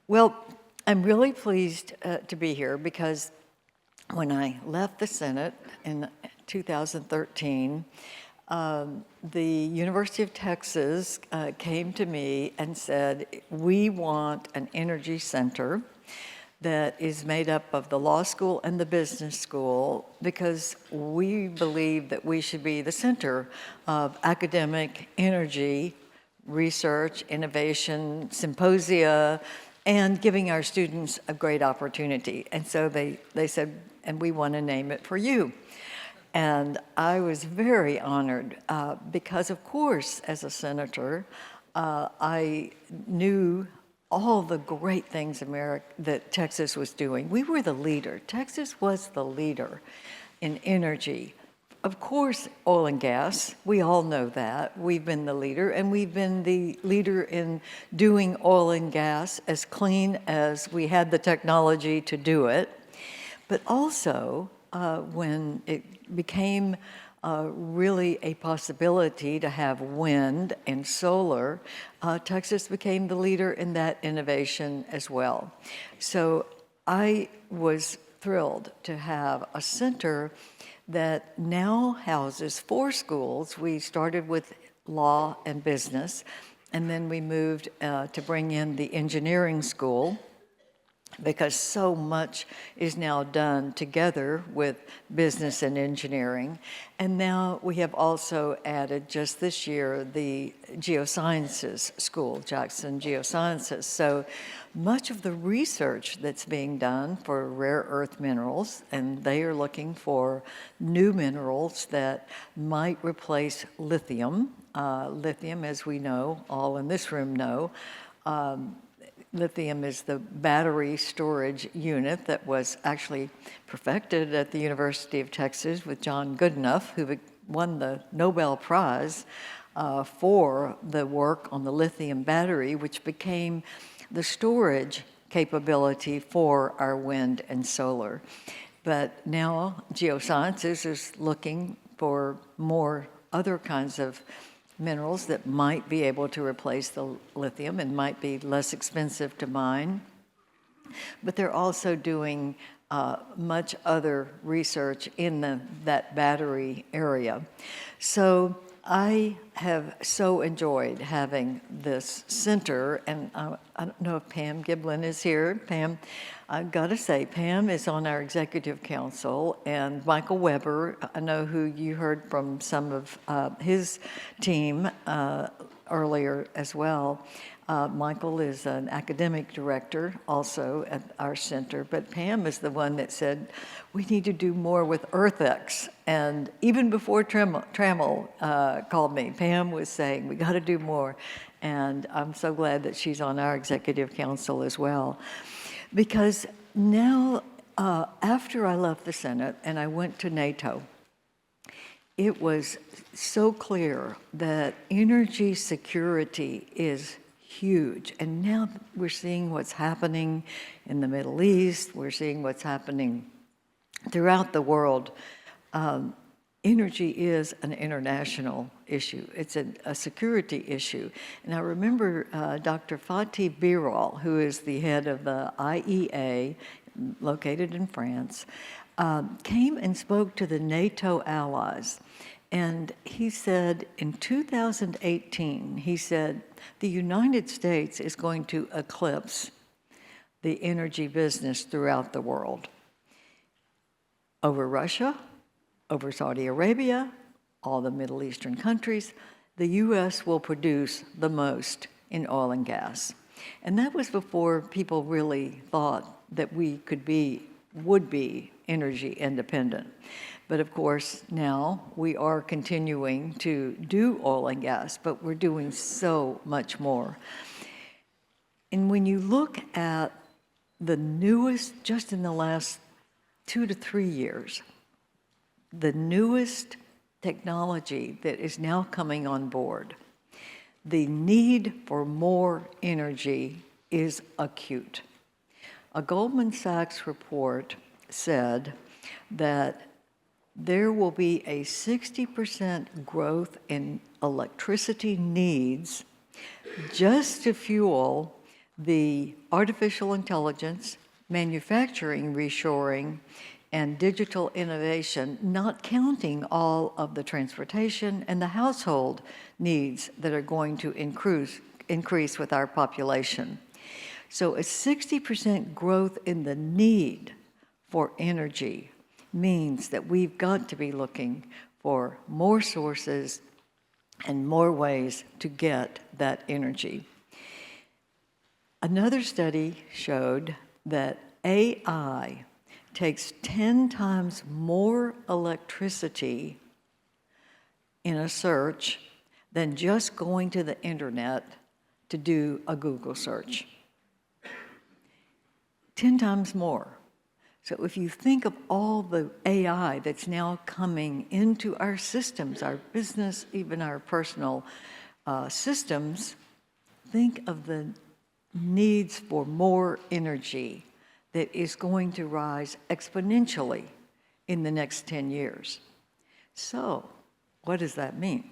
Well, I'm really pleased to be here because when I left the Senate in 2013, the University of Texas came to me and said, we want an energy center that is made up of the law school and the business school because we believe that we should be the center of academic energy, research, innovation, symposia, and giving our students a great opportunity. And so they said, and we want to name it for you. And I was very honored because, of course, as a senator, I knew all the great things that Texas was doing. We were the leader. Texas was the leader in energy. Of course, oil and gas, we all know that. We've been the leader, and we've been the leader in doing oil and gas as clean as we had the technology to do it. But also, when it became really a possibility to have wind and solar, Texas became the leader in that innovation as well. So I was thrilled to have a center that now houses 4 schools. We started with law and business, and then we moved to bring in the engineering school, because so much is now done together with business and engineering. And now we have also added just this year the geosciences school, Jackson Geosciences. So much of the research that's being done for rare earth minerals, and they are looking for new minerals that might replace lithium. Lithium, as we know, all in this room know, lithium is the battery storage unit that was actually perfected at the University of Texas with John Goodenough, who won the Nobel Prize for the work on the lithium battery, which became the storage capability for our wind and solar. But now geosciences is looking for more other kinds of minerals that might be able to replace the lithium and might be less expensive to mine. But they're also doing much other research in that battery area. So I have so enjoyed having this center, and I don't know if Pam Giblin is here. Pam, I've got to say, Pam is on our executive council, and Michael Weber, I know who you heard from some of his team earlier as well. Michael is an academic director also at our center, but Pam is the one that said, we need to do more with EarthX. And even before Trammell called me, Pam was saying, we got to do more. And I'm so glad that she's on our executive council as well. Because now, after I left the Senate and I went to NATO, it was so clear that energy security is huge. And now we're seeing what's happening in the Middle East. We're seeing what's happening throughout the world. Energy is an international issue. It's a security issue. And I remember Dr. Fatih Birol, who is the head of the IEA, located in France, came and spoke to the NATO allies. And he said in 2018, he said, the United States is going to eclipse the energy business throughout the world. Over Russia, over Saudi Arabia, all the Middle Eastern countries, the U.S. will produce the most in oil and gas. And that was before people really thought that we would be energy independent. But of course, now we are continuing to do oil and gas, but we're doing so much more. And when you look at the newest, just in the last 2 to 3 years, the newest technology that is now coming on board, the need for more energy is acute. A Goldman Sachs report said that there will be a 60% growth in electricity needs just to fuel the artificial intelligence, manufacturing reshoring, and digital innovation, not counting all of the transportation and the household needs that are going to increase with our population. So a 60% growth in the need for energy means that we've got to be looking for more sources and more ways to get that energy. Another study showed that AI takes 10 times more electricity in a search than just going to the internet to do a Google search. 10 times more. So if you think of all the AI that's now coming into our systems, our business, even our personal systems, think of the needs for more energy that is going to rise exponentially in the next 10 years. So what does that mean?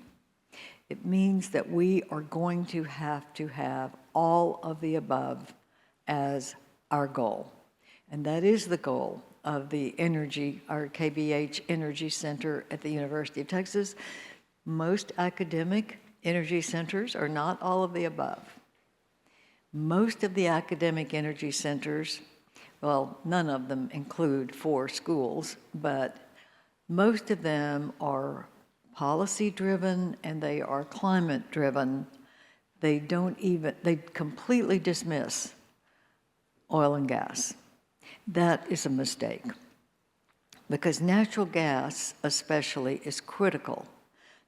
It means that we are going to have all of the above as our goal. And that is the goal of the our KBH Energy Center at the University of Texas. Most academic energy centers are not all of the above. Most of the academic energy centers, well, none of them include 4 schools, but most of them are policy-driven and they are climate-driven. They completely dismiss oil and gas. That is a mistake, because natural gas especially is critical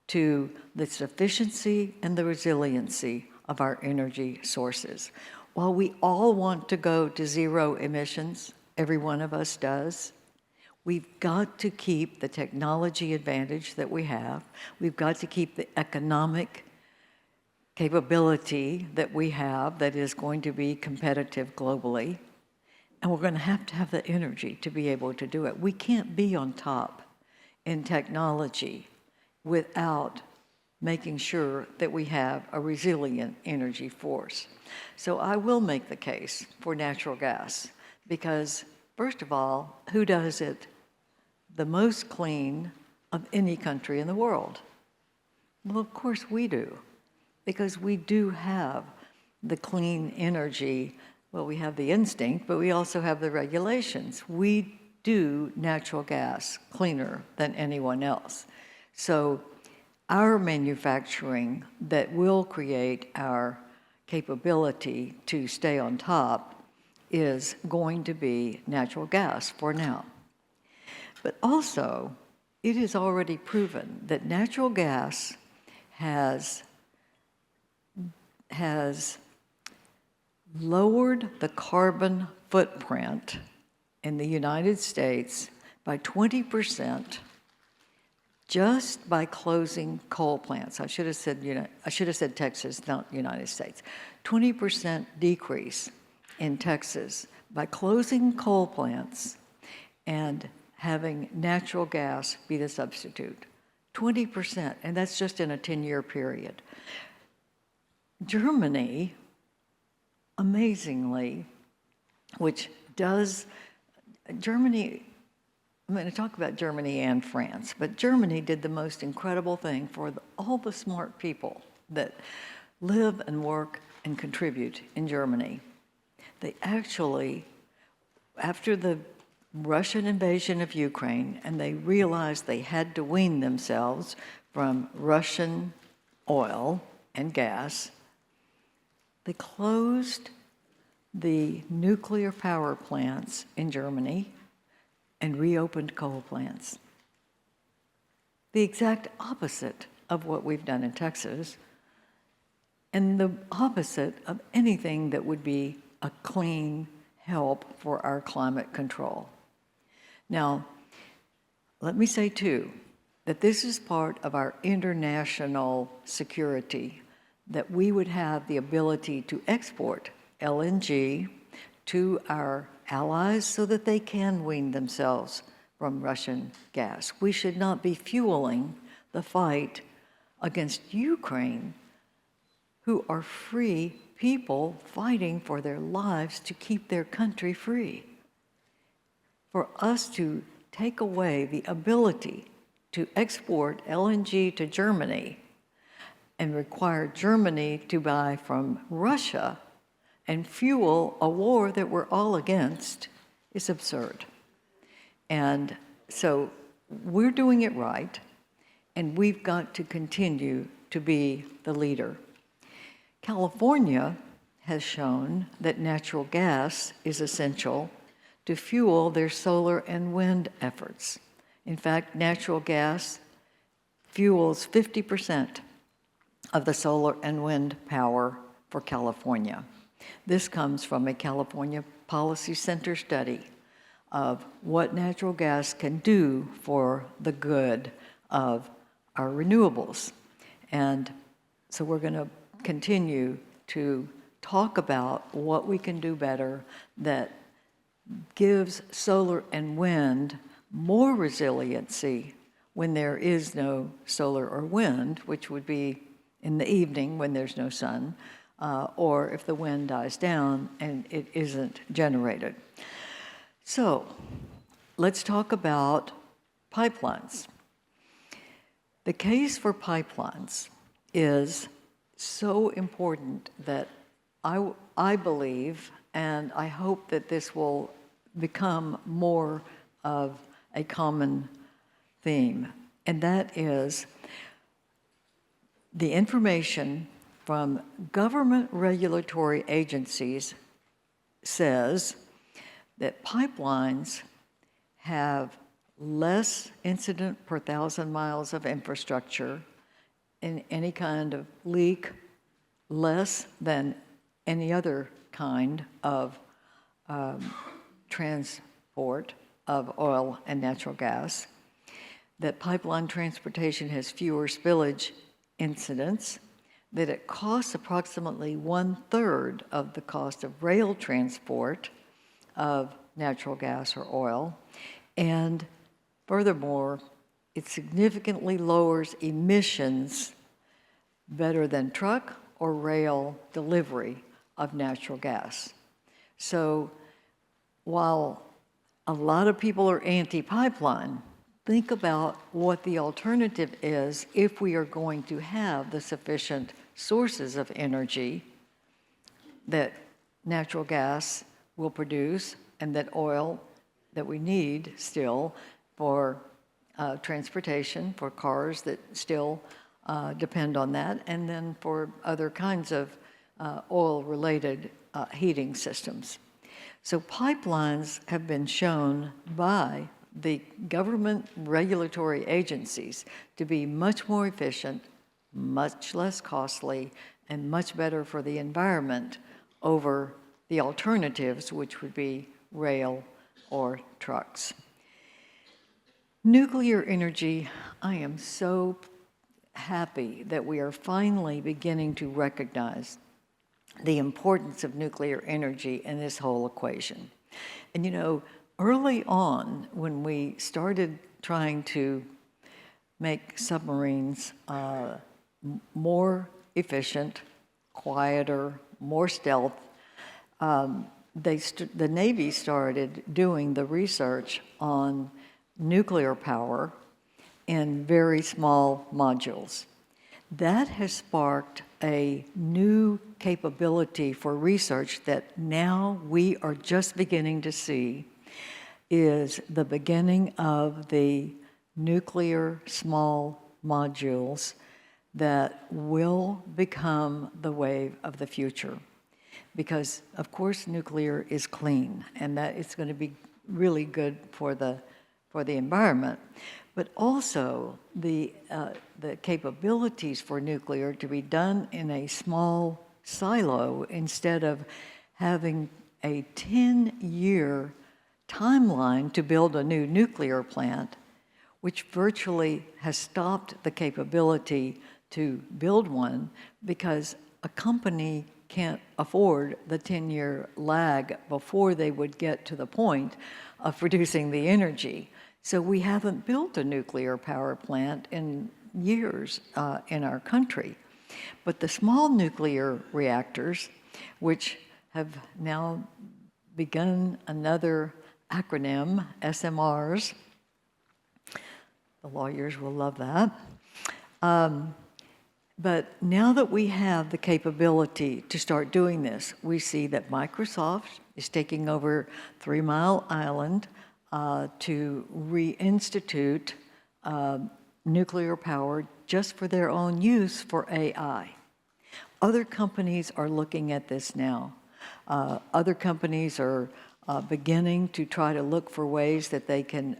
to the sufficiency and the resiliency of our energy sources. While we all want to go to zero emissions, every one of us does, we've got to keep the technology advantage that we have. We've got to keep the economic capability that we have that is going to be competitive globally. And we're going to have the energy to be able to do it. We can't be on top in technology without making sure that we have a resilient energy force. So I will make the case for natural gas because, first of all, who does it the most clean of any country in the world? Well, of course we do, because we do have the clean energy. Well, we have the instinct, but we also have the regulations. We do natural gas cleaner than anyone else. So our manufacturing that will create our capability to stay on top is going to be natural gas for now. But also, it is already proven that natural gas has lowered the carbon footprint in the United States by 20% just by closing coal plants. I should have said Texas, not United States. 20% decrease in Texas by closing coal plants and having natural gas be the substitute. 20%, and that's just in a 10-year period. Germany, amazingly, Germany, I'm going to talk about Germany and France, but Germany did the most incredible thing for all the smart people that live and work and contribute in Germany. They actually, after the Russian invasion of Ukraine, and they realized they had to wean themselves from Russian oil and gas, they closed the nuclear power plants in Germany and reopened coal plants. The exact opposite of what we've done in Texas, and the opposite of anything that would be a clean help for our climate control. Now, let me say too, that this is part of our international security, that we would have the ability to export LNG to our allies so that they can wean themselves from Russian gas. We should not be fueling the fight against Ukraine, who are free people fighting for their lives to keep their country free. For us to take away the ability to export LNG to Germany and require Germany to buy from Russia and fuel a war that we're all against is absurd. And so we're doing it right, and we've got to continue to be the leader. California has shown that natural gas is essential to fuel their solar and wind efforts. In fact, natural gas fuels 50% of the solar and wind power for California. This comes from a California Policy Center study of what natural gas can do for the good of our renewables. And so we're going to continue to talk about what we can do better that gives solar and wind more resiliency when there is no solar or wind, which would be in the evening when there's no sun, or if the wind dies down and it isn't generated. So let's talk about pipelines. The case for pipelines is so important that I believe, and I hope that this will become more of a common theme, and that is the information from government regulatory agencies says that pipelines have less incident per 1,000 miles of infrastructure in any kind of leak, less than any other kind of transport of oil and natural gas, that pipeline transportation has fewer spillage incidents, that it costs approximately 1/3 of the cost of rail transport of natural gas or oil, and furthermore, it significantly lowers emissions better than truck or rail delivery of natural gas. So while a lot of people are anti-pipeline, think about what the alternative is if we are going to have the sufficient sources of energy that natural gas will produce and that oil that we need still for transportation, for cars that still depend on that, and then for other kinds of oil-related heating systems. So pipelines have been shown by the government regulatory agencies to be much more efficient, much less costly, and much better for the environment over the alternatives, which would be rail or trucks. Nuclear energy, I am so happy that we are finally beginning to recognize the importance of nuclear energy in this whole equation. And you know, early on, when we started trying to make submarines more efficient, quieter, more stealth, the Navy started doing the research on nuclear power in very small modules. That has sparked a new capability for research that now we are just beginning to see is the beginning of the nuclear small modules that will become the wave of the future. Because, of course, nuclear is clean, and that it's going to be really good for the environment. But also the capabilities for nuclear to be done in a small silo instead of having a 10-year timeline to build a new nuclear plant, which virtually has stopped the capability to build one because a company can't afford the 10-year lag before they would get to the point of producing the energy. So we haven't built a nuclear power plant in years in our country. But the small nuclear reactors which have now begun another acronym, SMRs. The lawyers will love that. But now that we have the capability to start doing this, we see that Microsoft is taking over 3 Mile Island to reinstitute nuclear power just for their own use for AI. Other companies are looking at this now. Other companies are beginning to try to look for ways that they can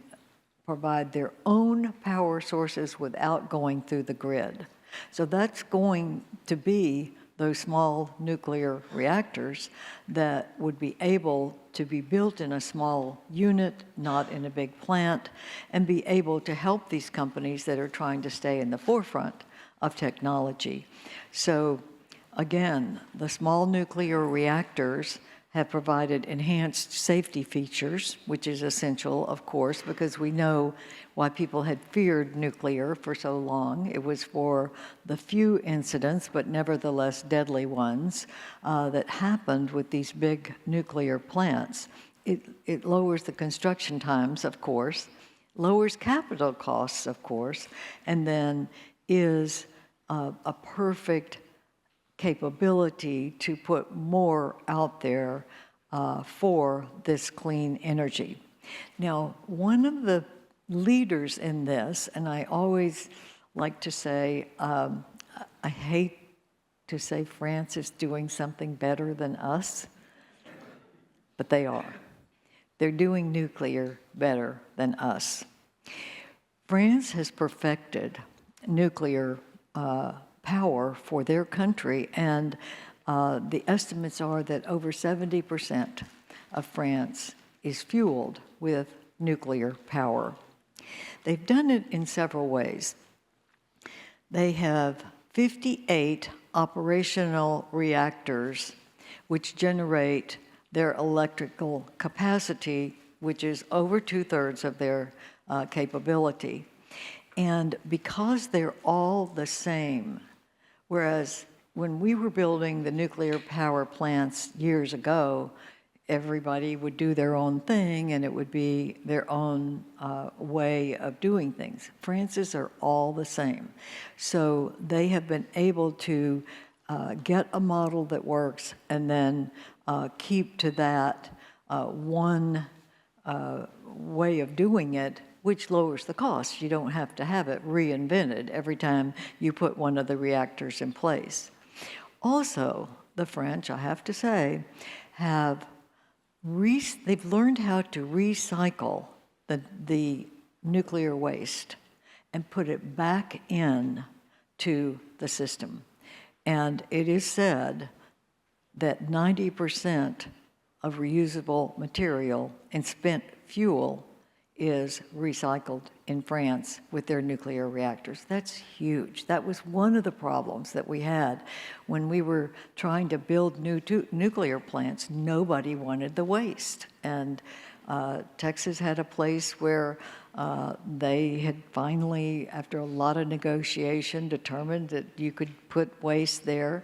provide their own power sources without going through the grid. So that's going to be those small nuclear reactors that would be able to be built in a small unit, not in a big plant, and be able to help these companies that are trying to stay in the forefront of technology. So again, the small nuclear reactors have provided enhanced safety features, which is essential, of course, because we know why people had feared nuclear for so long. It was for the few incidents, but nevertheless deadly ones, that happened with these big nuclear plants. It lowers the construction times, of course, lowers capital costs, of course, and then is a perfect capability to put more out there for this clean energy. Now, one of the leaders in this, and I always like to say, I hate to say France is doing something better than us, but they are. They're doing nuclear better than us. France has perfected nuclear power for their country, and the estimates are that over 70% of France is fueled with nuclear power. They've done it in several ways. They have 58 operational reactors which generate their electrical capacity, which is over 2/3 of their capability. And because they're all the same, whereas when we were building the nuclear power plants years ago, everybody would do their own thing and it would be their own way of doing things. France's are all the same. So they have been able to get a model that works and then keep to that one way of doing it, which lowers the cost. You don't have to have it reinvented every time you put one of the reactors in place. Also, the French, I have to say, they've learned how to recycle the nuclear waste and put it back in to the system. And it is said that 90% of reusable material and spent fuel is recycled in France with their nuclear reactors. That's huge. That was one of the problems that we had when we were trying to build new nuclear plants. Nobody wanted the waste. And Texas had a place where they had finally, after a lot of negotiation, determined that you could put waste there,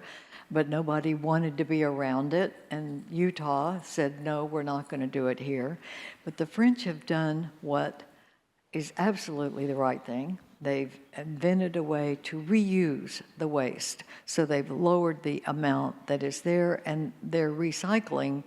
but nobody wanted to be around it. And Utah said, no, we're not going to do it here. But the French have done what is absolutely the right thing. They've invented a way to reuse the waste. So they've lowered the amount that is there, and their recycling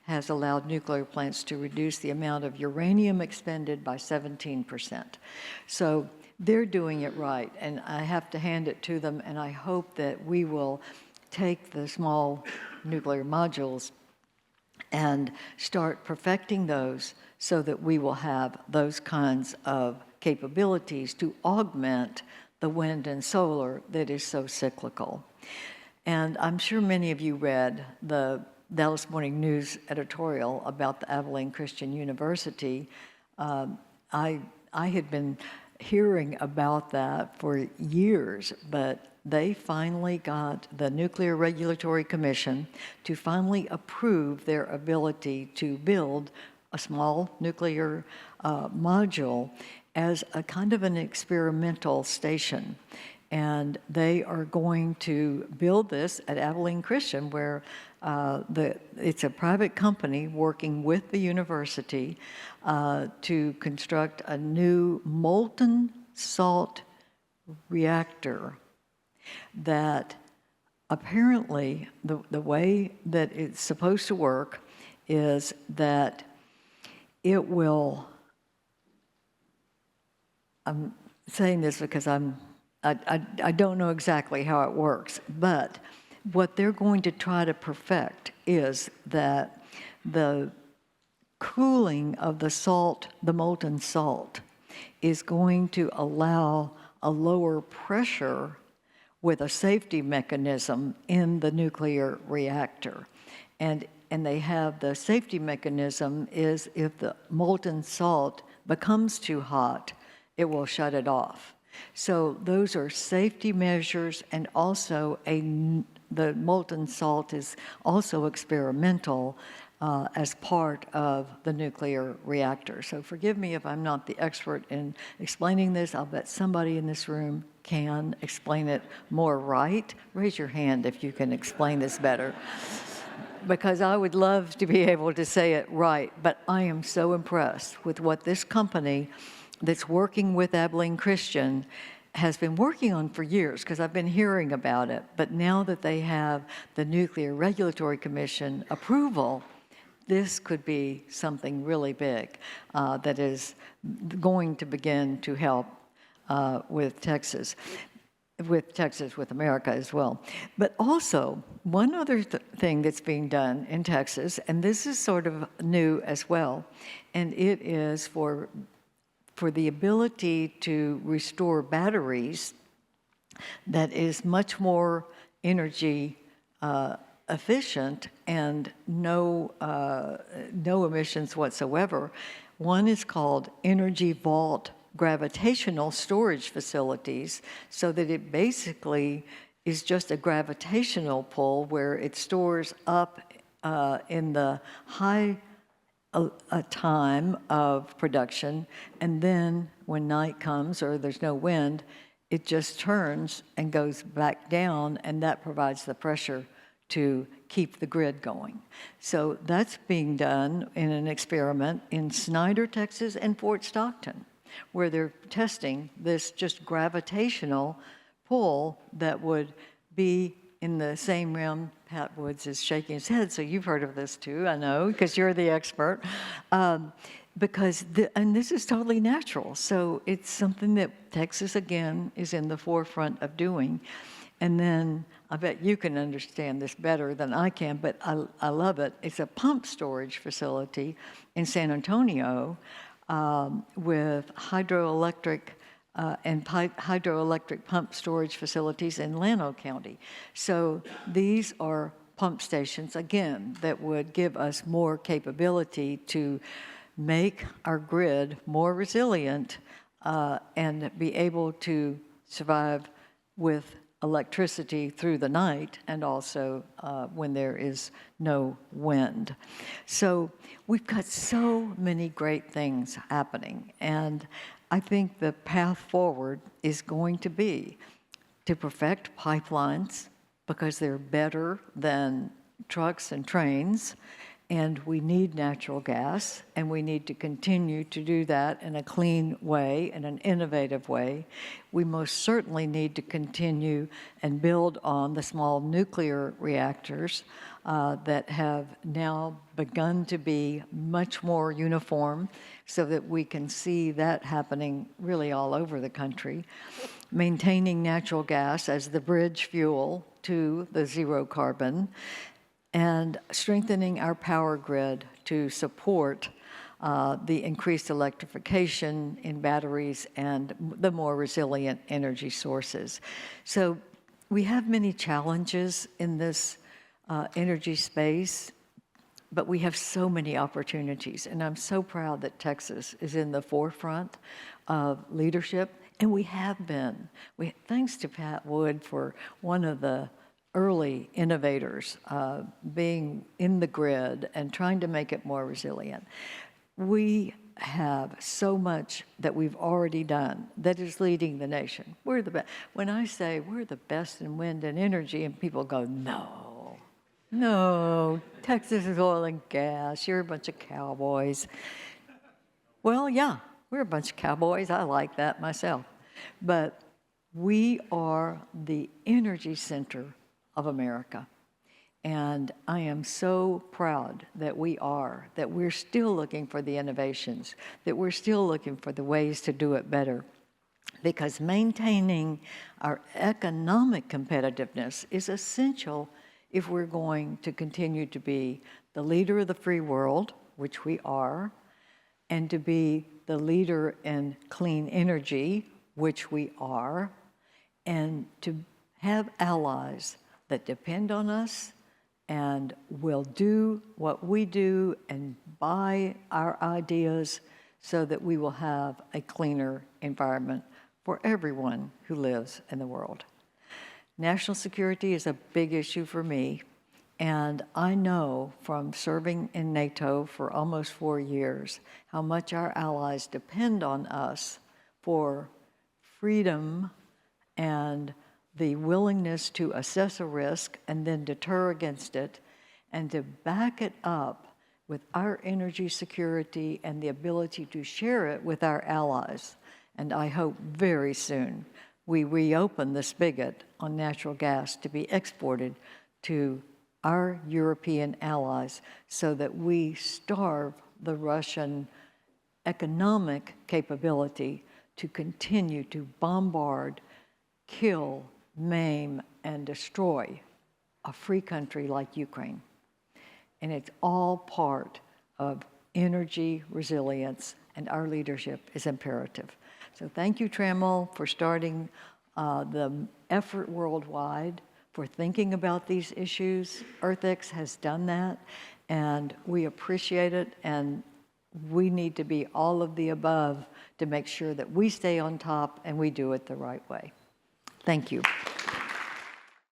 has allowed nuclear plants to reduce the amount of uranium expended by 17%. So they're doing it right, and I have to hand it to them, and I hope that we will take the small nuclear modules and start perfecting those so that we will have those kinds of capabilities to augment the wind and solar that is so cyclical. And I'm sure many of you read the Dallas Morning News editorial about the Abilene Christian University. I had been hearing about that for years, but they finally got the Nuclear Regulatory Commission to finally approve their ability to build a small nuclear module as a kind of an experimental station. And they are going to build this at Abilene Christian, where It's a private company working with the university to construct a new molten salt reactor that apparently the way that it's supposed to work is that it will, I'm saying this because I don't know exactly how it works, but what they're going to try to perfect is that the cooling of the salt, the molten salt, is going to allow a lower pressure with a safety mechanism in the nuclear reactor. And they have the safety mechanism is if the molten salt becomes too hot, it will shut it off. So those are safety measures, and also the molten salt is also experimental as part of the nuclear reactor. So forgive me if I'm not the expert in explaining this. I'll bet somebody in this room can explain it more right. Raise your hand if you can explain this better. Because I would love to be able to say it right, but I am so impressed with what this company that's working with Abilene Christian has been working on for years, because I've been hearing about it. But now that they have the Nuclear Regulatory Commission approval, this could be something really big that is going to begin to help with Texas, with America as well. But also, one other thing that's being done in Texas, and this is sort of new as well, and it is for the ability to restore batteries that is much more energy efficient and no emissions whatsoever. One is called Energy Vault gravitational storage facilities, so that it basically is just a gravitational pull where it stores up in the high time of production, and then when night comes or there's no wind, it just turns and goes back down, and that provides the pressure to keep the grid going. So that's being done in an experiment in Snyder, Texas, and Fort Stockton, where they're testing this just gravitational pull that would be in the same realm. Pat Woods is shaking his head, so you've heard of this too, I know, because you're the expert. And this is totally natural. So it's something that Texas, again, is in the forefront of doing. And then I bet you can understand this better than I can, but I love it. It's a pump storage facility in San Antonio with hydroelectric pump storage facilities in Llano County. So these are pump stations, again, that would give us more capability to make our grid more resilient and be able to survive with electricity through the night, and also when there is no wind. So we've got so many great things happening, and I think the path forward is going to be to perfect pipelines, because they're better than trucks and trains, and we need natural gas, and we need to continue to do that in a clean way, in an innovative way. We most certainly need to continue and build on the small nuclear reactors that have now begun to be much more uniform, so that we can see that happening really all over the country. Maintaining natural gas as the bridge fuel to the zero carbon, and strengthening our power grid to support the increased electrification in batteries and the more resilient energy sources. So we have many challenges in this energy space, but we have so many opportunities, and I'm so proud that Texas is in the forefront of leadership, and we have been. Thanks to Pat Wood for one of the early innovators being in the grid and trying to make it more resilient. We have so much that we've already done that is leading the nation. We're the best. When I say we're the best in wind and energy, and people go, no. No, Texas is oil and gas. You're a bunch of cowboys. Well, yeah, we're a bunch of cowboys. I like that myself. But we are the energy center of America. And I am so proud that we're still looking for the innovations, that we're still looking for the ways to do it better. Because maintaining our economic competitiveness is essential if we're going to continue to be the leader of the free world, which we are, and to be the leader in clean energy, which we are, and to have allies that depend on us and will do what we do and buy our ideas so that we will have a cleaner environment for everyone who lives in the world. National security is a big issue for me, and I know from serving in NATO for almost 4 years how much our allies depend on us for freedom and the willingness to assess a risk and then deter against it, and to back it up with our energy security and the ability to share it with our allies. And I hope very soon we reopen the spigot on natural gas to be exported to our European allies so that we starve the Russian economic capability to continue to bombard, kill, maim, and destroy a free country like Ukraine. And it's all part of energy resilience, and our leadership is imperative. So thank you, Trammell, for starting the effort worldwide, for thinking about these issues. EarthX has done that, and we appreciate it, and we need to be all of the above to make sure that we stay on top and we do it the right way. Thank you.